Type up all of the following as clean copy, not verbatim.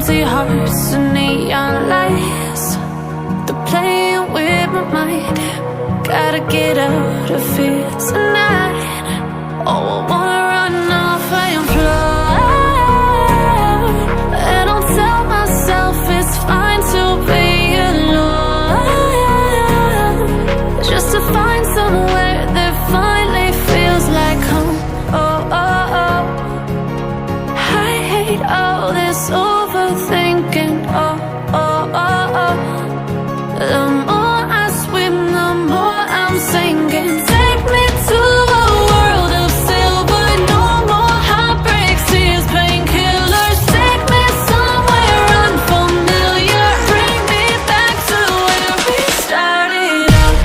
empty hearts and neon lights. They're playing with my mind. Gotta get out of here tonight. Oh, I wanna run off and fly. And I'll tell myself it's fine to be alone, just to find somewhere that finally feels like home. Oh, oh, oh. I hate all this overthinking. Oh, oh, oh, oh. The more I swim, the more I'm sinking. Take me to a world of silver. No more heartbreaks, tears, painkillers. Take me somewhere unfamiliar. Bring me back to where we started out.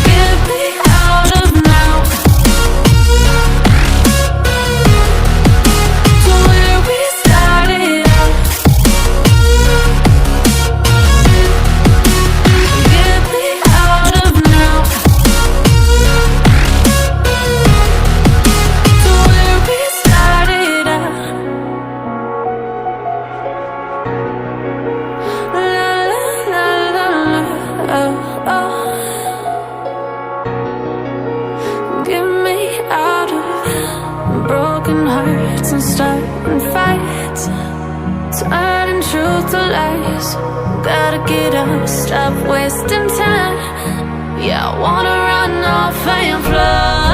Get me out of now, to where we started out. Get me out of now, to where we started out. La la la la la, oh, oh. Get me out of broken hearts and starting fights, turning truth to lies. Gotta get up, stop wasting time. Yeah, I wanna run off and fly.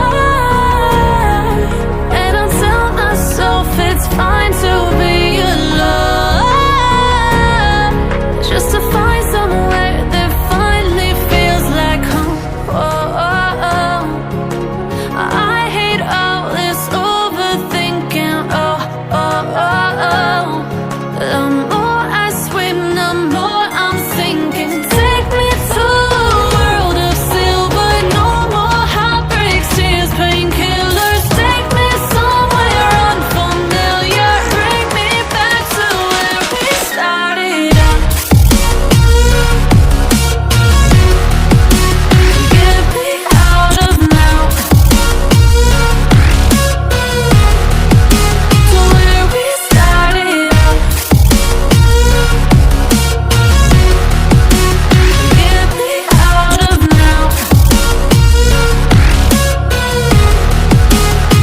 And I'll tell myself it's fine to be alone, just to find somewhere that finally feels like home. Oh, oh, oh. I hate all this overthinking. Oh, oh, oh, oh. The more I swim, the more I'm sinking. Take me to a world of silver. No more heartbreaks, tears, painkillers. Take me somewhere unfamiliar. Bring me back to where we started out. Get me out of now, to where we started out. Get me out of now,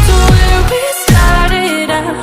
to where we started out.